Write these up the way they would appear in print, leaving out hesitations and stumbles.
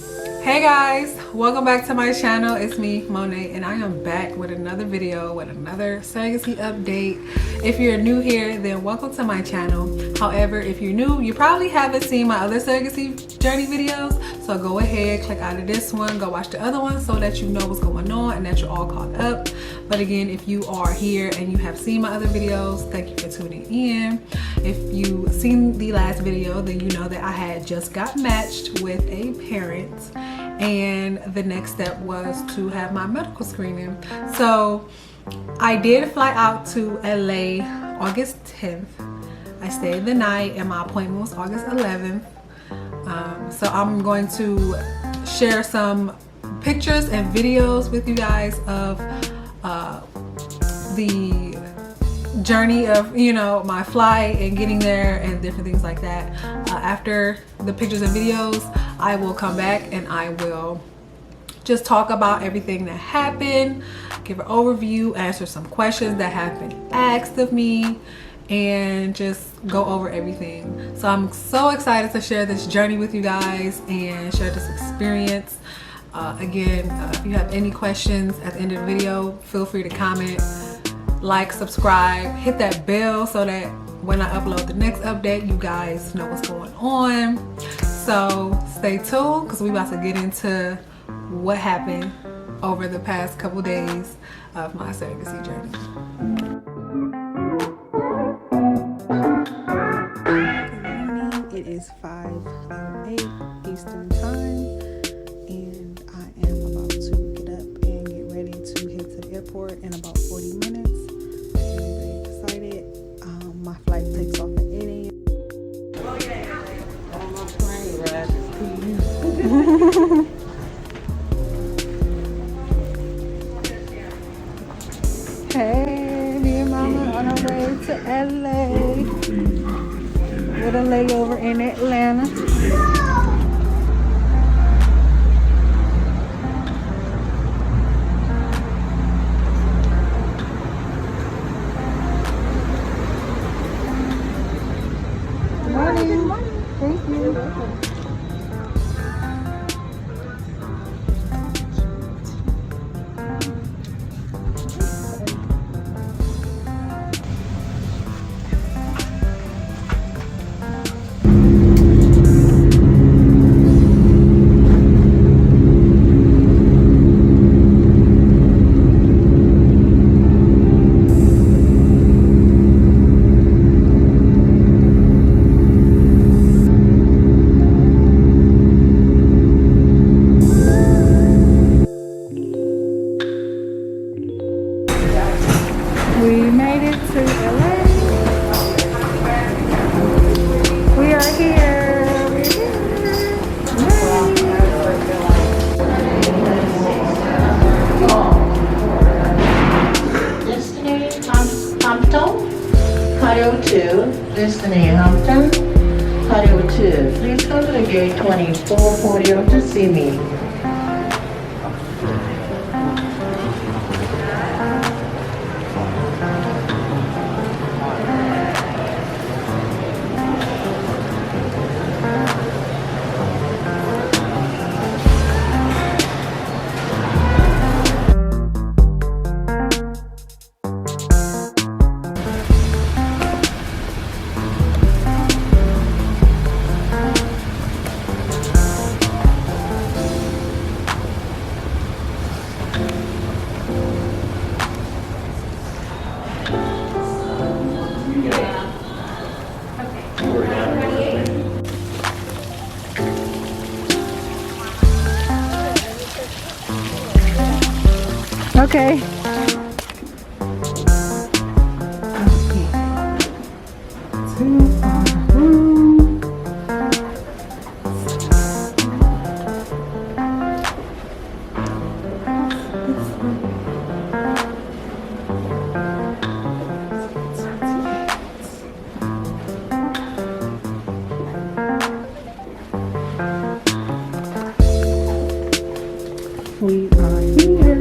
Hey guys, welcome back to my channel. It's me, Monet, and I am back with another video with another surrogacy update. If you're new here, then welcome to my channel. However, if you're new, you probably haven't seen my other surrogacy journey videos, so go ahead, click out of this one, go watch the other one so that you know what's going on and that you're all caught up. But again, if you are here and you have seen my other videos, thank you for tuning in. If you've seen the last video, then you know that I had just got matched with a parent, and the next step was to have my medical screening. So I did fly out to LA August 10th. I stayed the night and my appointment was August 11th. So I'm going to share some pictures and videos with you guys of the journey of, you know, my flight and getting there and different things like that. After the pictures and videos, I will come back and I will just talk about everything that happened, give an overview, answer some questions that have been asked of me, and just go over everything. So I'm so excited to share this journey with you guys and share this experience. Again, if you have any questions at the end of the video, feel free to comment, like, subscribe, hit that bell so that when I upload the next update, you guys know what's going on. So stay tuned because we about to get into what happened over the past couple days of my surrogacy journey. It is 5:08 Eastern time, and I am about to get up and get ready to head to the airport in about 40 minutes. I'm very excited. My flight takes off at 8 a.m. Hey, me and Mama on our way to LA with a layover in Atlanta. Good morning. Thank you. We made it to LA. We are here. We're here. Destination Hampton, Cardio 2, Destination Hampton, Cardio 2. Please come to the gate 2440 to see me. Okay. We are here.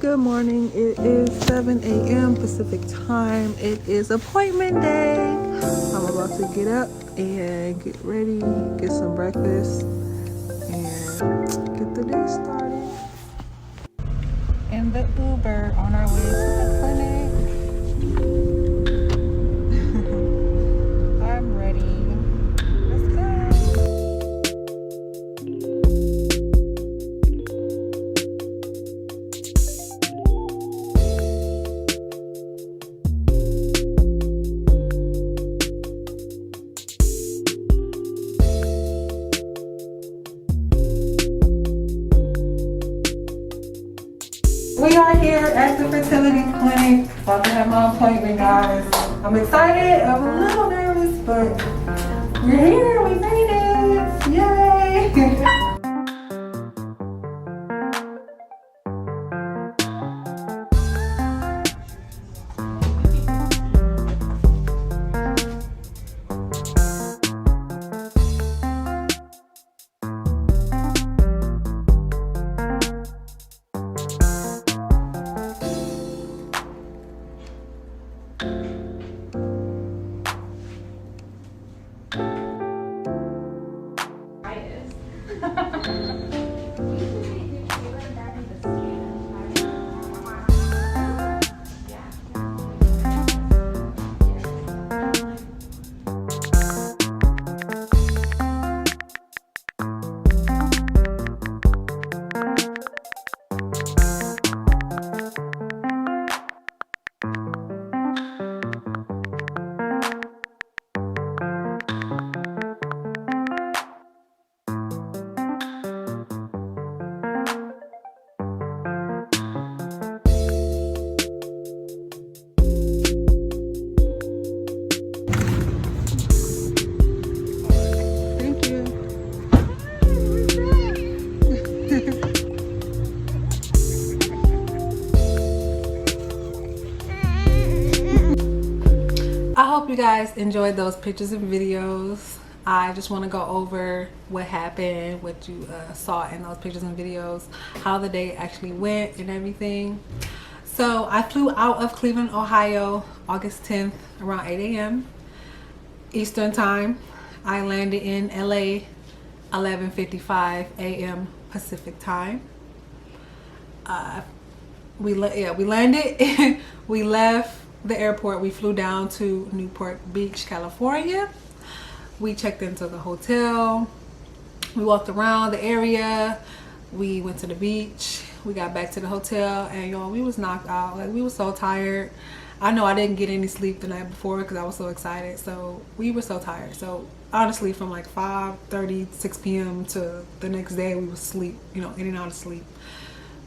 Good morning. It is 7 a.m. Pacific time. It is appointment day. I'm about to get up and get ready, get some breakfast, and get the day started. In the Uber on our way to the clinic. I'm ready. Let's go. We are here at the fertility clinic. About to have my appointment, guys. I'm excited. I'm a little nervous, but we're here. We made it. Yay! Thank you. I hope you guys enjoyed those pictures and videos. I just want to go over what happened, what you saw in those pictures and videos, how the day actually went and everything. So I flew out of Cleveland, Ohio, August 10th around 8 a.m. Eastern time. I landed in LA 11:55 a.m. Pacific time. We landed. We left the airport. We flew down to Newport Beach, California. We checked into the hotel. We walked around the area. We went to the beach. We got back to the hotel, and y'all, we was knocked out. Like, we were so tired. I know I didn't get any sleep the night before because I was so excited. So we were so tired. So honestly, from like 5:30, 6 p.m. to the next day, we was asleep, in and out of sleep.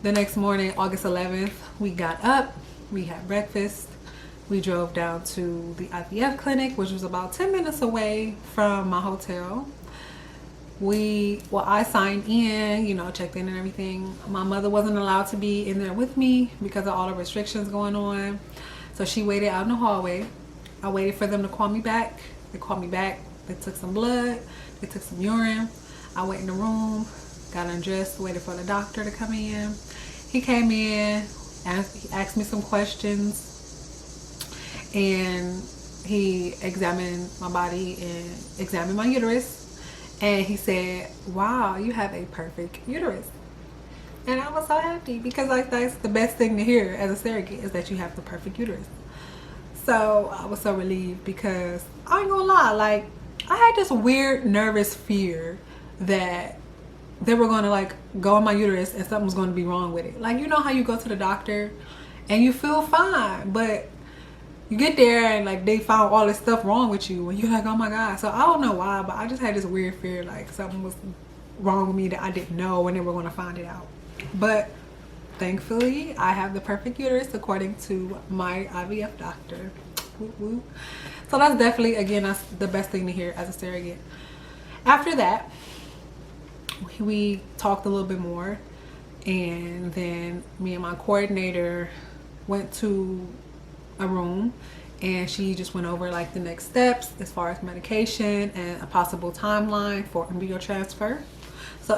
The next morning, August 11th, we got up. We had breakfast. We drove down to the IVF clinic, which was about 10 minutes away from my hotel. I signed in, checked in and everything. My mother wasn't allowed to be in there with me because of all the restrictions going on. So she waited out in the hallway. I waited for them to call me back. They called me back. They took some blood. They took some urine. I went in the room, got undressed, waited for the doctor to come in. He came in, asked me some questions, and he examined my body and examined my uterus. And he said, "Wow, you have a perfect uterus." And I was so happy because that's the best thing to hear as a surrogate, is that you have the perfect uterus. So I was so relieved because I ain't gonna lie, I had this weird nervous fear that they were gonna go on my uterus and something was gonna be wrong with it. You know how you go to the doctor and you feel fine, but you get there and they found all this stuff wrong with you and you're like, oh my God. So I don't know why, but I just had this weird fear something was wrong with me that I didn't know and they were gonna find it out. But thankfully I have the perfect uterus according to my IVF doctor. Woo woo. So that's definitely, again, that's the best thing to hear as a surrogate. After that, we talked a little bit more, and then me and my coordinator went to a room, and she just went over the next steps as far as medication and a possible timeline for embryo transfer. So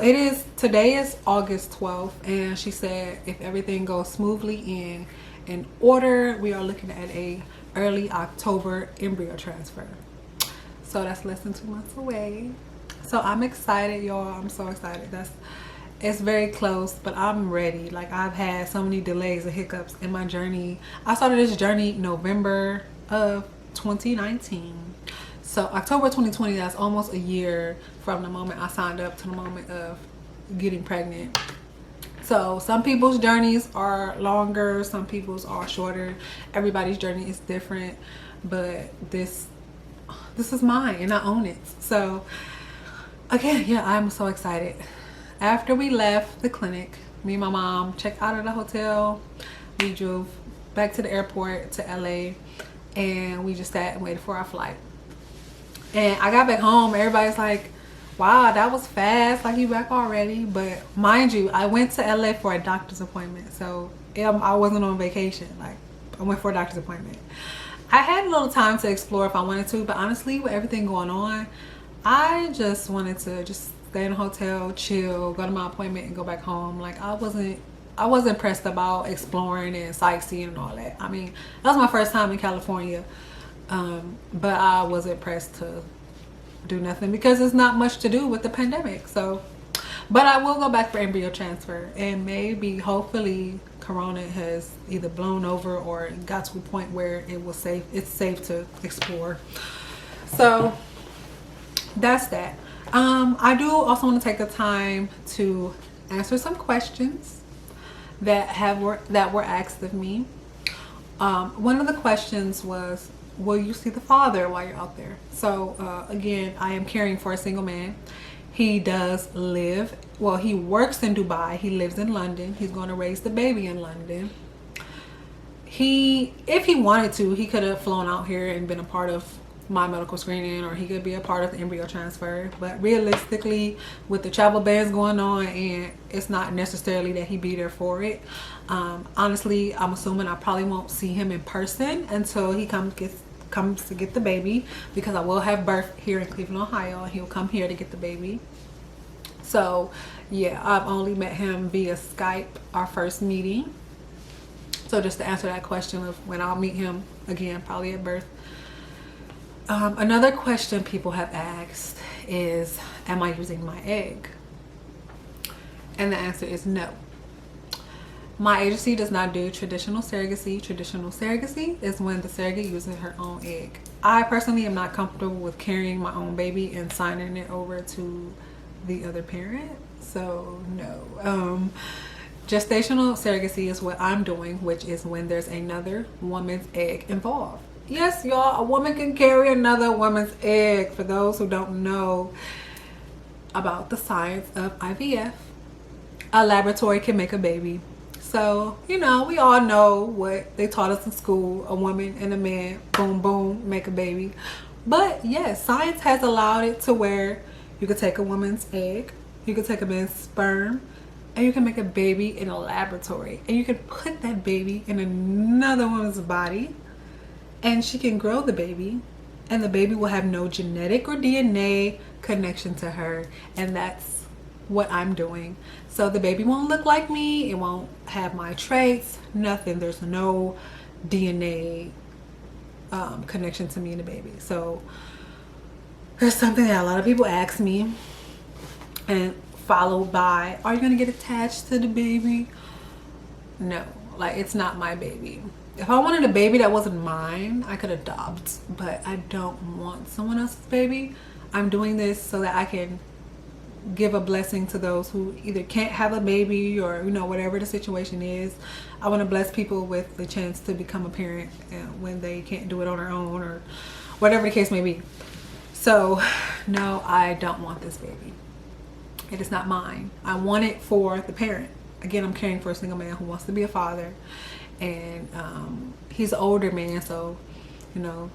today is August 12th, and she said if everything goes smoothly in order, we are looking at a early October embryo transfer. So that's less than 2 months away. So I'm excited, y'all. I'm so excited. It's very close, but I'm ready. Like, I've had so many delays and hiccups in my journey. I started this journey November of 2019. So October 2020, that's almost a year from the moment I signed up to the moment of getting pregnant. So some people's journeys are longer, some people's are shorter. Everybody's journey is different, but this is mine and I own it. So again, yeah, I'm so excited. After we left the clinic, me and my mom checked out of the hotel. We drove back to the airport to LA, and we just sat and waited for our flight. And I got back home, everybody's like, wow, that was fast, like you back already. But mind you, I went to LA for a doctor's appointment, so I wasn't on vacation. Like, I went for a doctor's appointment. I had a little time to explore if I wanted to, but honestly, with everything going on, I just wanted to just stay in a hotel, chill, go to my appointment, and go back home. Like, I wasn't pressed about exploring and sightseeing and all that. I mean, that was my first time in California, but I wasn't pressed to do nothing because there's not much to do with the pandemic. So, but I will go back for embryo transfer, and maybe, hopefully, Corona has either blown over or got to a point where it's safe to explore. So that's that. I do also want to take the time to answer some questions that were asked of me. One of the questions was, will you see the father while you're out there? So again, I am caring for a single man. He does live, well, he works in Dubai. He lives in London. He's going to raise the baby in London. If he wanted to, he could have flown out here and been a part of my medical screening, or he could be a part of the embryo transfer. But realistically, with the travel bans going on, and it's not necessarily that he be there for it. Honestly, I'm assuming I probably won't see him in person until he comes to get the baby, because I will have birth here in Cleveland, Ohio, and he'll come here to get the baby. So yeah, I've only met him via Skype, our first meeting. So just to answer that question of when I'll meet him again, probably at birth. Another question people have asked is, am I using my egg? And the answer is no. My agency does not do traditional surrogacy. Traditional surrogacy is when the surrogate uses her own egg. I personally am not comfortable with carrying my own baby and signing it over to the other parent. So no. Gestational surrogacy is what I'm doing, which is when there's another woman's egg involved. Yes, y'all, a woman can carry another woman's egg. For those who don't know about the science of IVF, a laboratory can make a baby. So, you know, we all know what they taught us in school. A woman and a man, boom, boom, make a baby. But yes, science has allowed it to where you could take a woman's egg, you could take a man's sperm, and you can make a baby in a laboratory. And you can put that baby in another woman's body, and she can grow the baby, and the baby will have no genetic or DNA connection to her. And that's what I'm doing. So the baby won't look like me, it won't have my traits, nothing. There's no DNA connection to me and the baby. So there's something that a lot of people ask me, and followed by, are you gonna get attached to the baby? No, like, it's not my baby. If I wanted a baby that wasn't mine, I could adopt, but I don't want someone else's baby. I'm doing this so that I can give a blessing to those who either can't have a baby, or, you know, whatever the situation is. I want to bless people with the chance to become a parent when they can't do it on their own, or whatever the case may be. So no, I don't want this baby. It is not mine. I want it for the parent. Again, I'm caring for a single man who wants to be a father, and he's an older man, so, you know,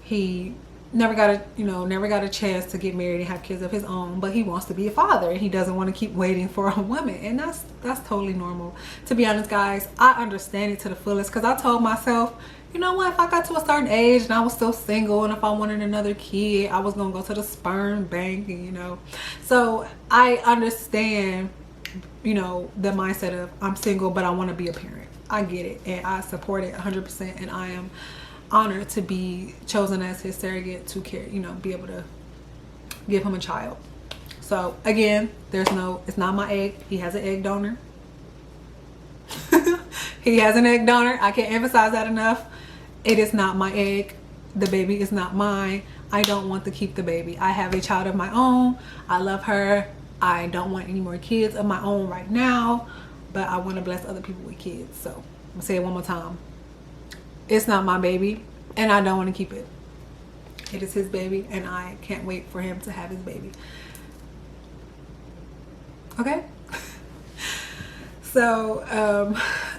he never got a never got a chance to get married and have kids of his own, but he wants to be a father and he doesn't want to keep waiting for a woman, and that's totally normal. To be honest, guys, I understand it to the fullest, because I told myself, you know what, if I got to a certain age and I was still single, and if I wanted another kid, I was gonna go to the sperm bank, and so I understand the mindset of, I'm single but I want to be a parent. I get it, and I support it 100%, and I am honored to be chosen as his surrogate to care, be able to give him a child. So again, it's not my egg. He has an egg donor. He has an egg donor. I can't emphasize that enough. It is not my egg. The baby is not mine. I don't want to keep the baby. I have a child of my own. I love her. I don't want any more kids of my own right now, but I want to bless other people with kids. So I'm gonna say it one more time. It's not my baby, and I don't want to keep it. It is his baby, and I can't wait for him to have his baby. Okay? So,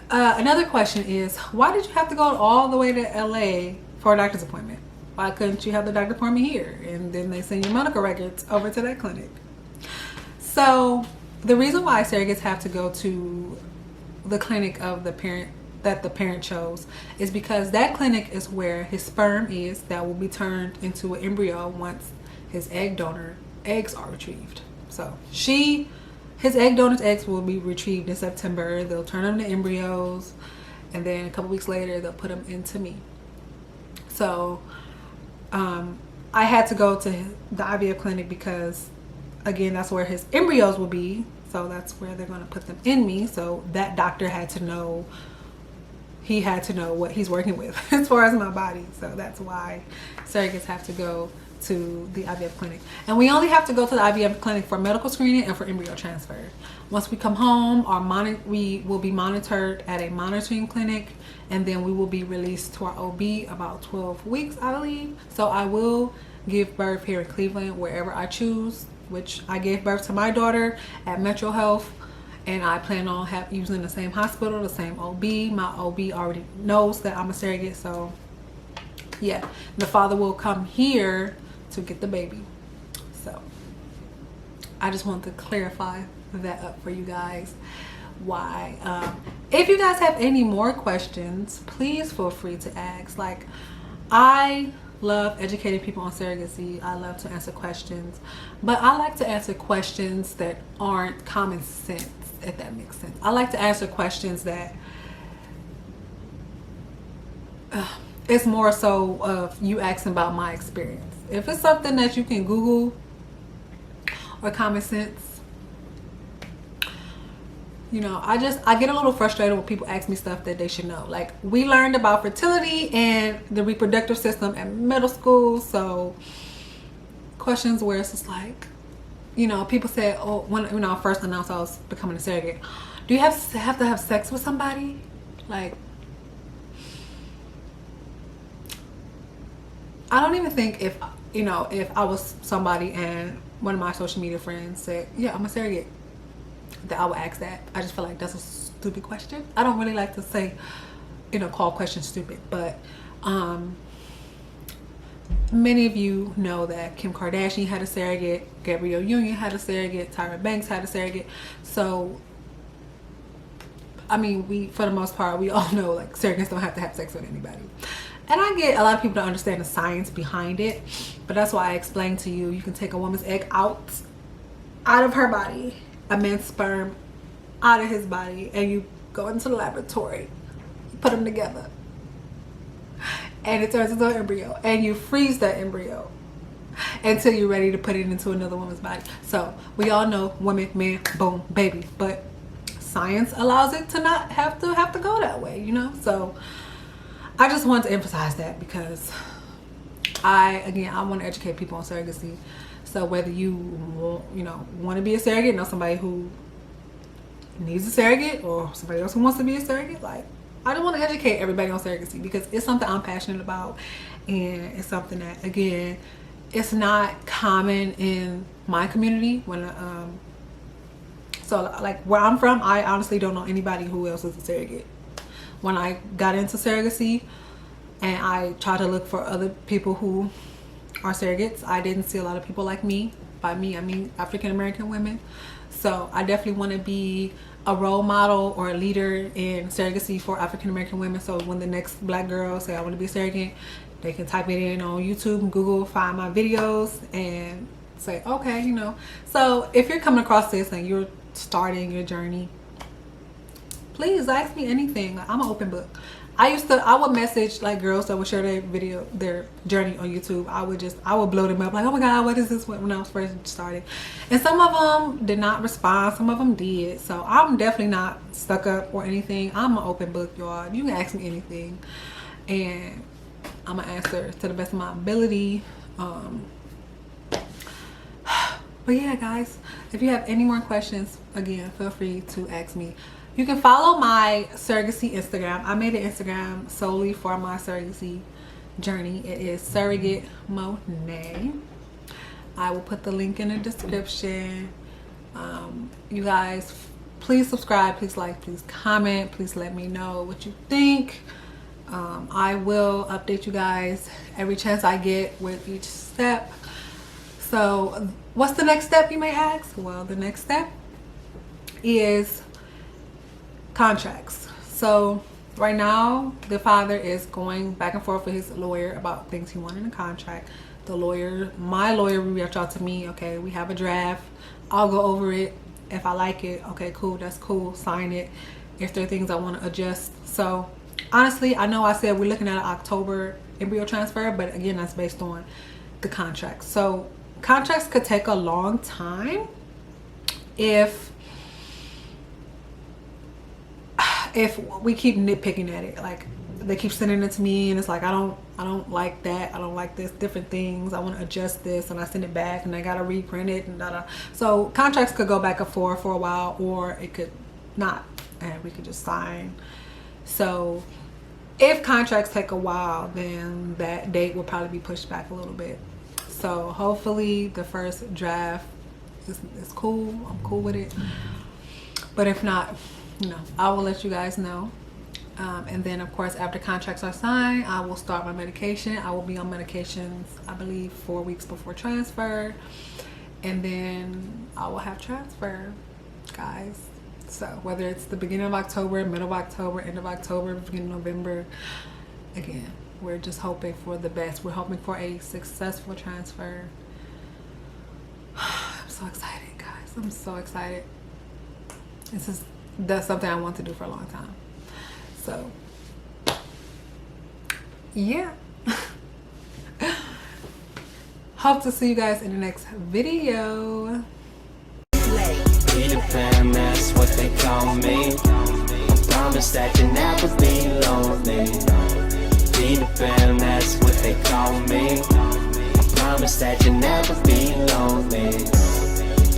another question is, why did you have to go all the way to LA for a doctor's appointment? Why couldn't you have the doctor's appointment here, and then they send your medical records over to that clinic? So, the reason why surrogates have to go to the clinic of the parent that the parent chose is because that clinic is where his sperm is that will be turned into an embryo once his egg donor eggs are retrieved. So his egg donor's eggs will be retrieved in September. They'll turn them to embryos, and then a couple weeks later they'll put them into me. So I had to go to the IVF clinic because, again, that's where his embryos will be. So that's where they're going to put them in me. So that doctor had to know what he's working with as far as my body. So that's why surrogates have to go to the IVF clinic. And we only have to go to the IVF clinic for medical screening and for embryo transfer. Once we come home, we will be monitored at a monitoring clinic, and then we will be released to our OB about 12 weeks, I believe. So I will give birth here in Cleveland, wherever I choose, which I gave birth to my daughter at Metro Health. And I plan on using the same hospital, the same OB. My OB already knows that I'm a surrogate. So, yeah. The father will come here to get the baby. So, I just want to clarify that up for you guys. Why? If you guys have any more questions, please feel free to ask. Like, I love educating people on surrogacy. I love to answer questions. But I like to answer questions that aren't common sense, if that makes sense. I like to answer questions that it's more so of you asking about my experience. If it's something that you can Google or common sense, I get a little frustrated when people ask me stuff that they should know. Like, we learned about fertility and the reproductive system at middle school. So questions where it's just like, people said, oh, when I first announced I was becoming a surrogate, do you have to have sex with somebody? Like, I don't even think if I was somebody and one of my social media friends said, yeah, I'm a surrogate, that I would ask that. I just feel like that's a stupid question. I don't really like to say, call questions stupid, but many of you know that Kim Kardashian had a surrogate, Gabrielle Union had a surrogate, Tyra Banks had a surrogate. So, I mean, for the most part, we all know, like, surrogates don't have to have sex with anybody. And I get a lot of people don't understand the science behind it, but that's why I explained to you, you can take a woman's egg out of her body, a man's sperm out of his body, and you go into the laboratory, you put them together, and it turns into an embryo, and you freeze that embryo until you're ready to put it into another woman's body. So we all know women, men, boom, baby, but science allows it to not have to go that way, So I just want to emphasize that because I want to educate people on surrogacy. So whether you want to be a surrogate, know somebody who needs a surrogate, or somebody else who wants to be a surrogate, like, I just want to educate everybody on surrogacy because it's something I'm passionate about, and it's something that, again, it's not common in my community. So like where I'm from, I honestly don't know anybody who else is a surrogate. When I got into surrogacy and I tried to look for other people who are surrogates. I didn't see a lot of people like me. By me, I mean African American women. So I definitely want to be a role model or a leader in surrogacy for African American women. So when the next black girl say I want to be a surrogate, they can type it in on YouTube and Google, find my videos, and say, okay, you know. So if you're coming across this and you're starting your journey, please ask me anything. I'm an open book. I would message like girls that would share their journey on YouTube. I would blow them up like, oh my God, what is this, when I was first started. And some of them did not respond, some of them did. So I'm definitely not stuck up or anything. I'm an open book, y'all. You can ask me anything and I'm gonna answer to the best of my ability. But yeah, guys, if you have any more questions, again, feel free to ask me. You can follow my surrogacy Instagram. I made an Instagram solely for my surrogacy journey. It is Surrogate Monet. I will put the link in the description. You guys, please subscribe, please like, please comment, please let me know what you think. I will update you guys every chance I get with each step. So what's the next step, you may ask? Well, the next step is contracts. So right now the father is going back and forth with his lawyer about things he wanted in a contract. My lawyer will reach out to me. Okay, we have a draft. I'll go over it. If I like it, okay, cool, that's cool, sign it. If there are things I want to adjust. So honestly, I know I said we're looking at an October embryo transfer, but again, that's based on the contract. So contracts could take a long time if we keep nitpicking at it. Like they keep sending it to me and it's like I don't like that, I don't like this, different things, I want to adjust this, and I send it back and I gotta reprint it and so contracts could go back and forth for a while, or it could not, and we could just sign. So if contracts take a while, then that date will probably be pushed back a little bit. So hopefully the first draft is cool, I'm cool with it. But if not, you know, I will let you guys know. And then of course, after contracts are signed, I will start my medication. I will be on medications, I believe, 4 weeks before transfer. And then I will have transfer, guys. So whether it's the beginning of October, middle of October, end of October, beginning of November, again, we're just hoping for the best. We're hoping for a successful transfer. I'm so excited, guys. I'm so excited. That's something I want to do for a long time. So yeah. Hope to see you guys in the next video. Peter Pan, that's what they call me. I promise that you'll never be lonely. Peter Pan, that's what they call me. I promise that you'll never be lonely.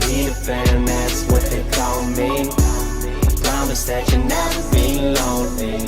Peter Pan, that's what they call me. I promise that you'll never be lonely.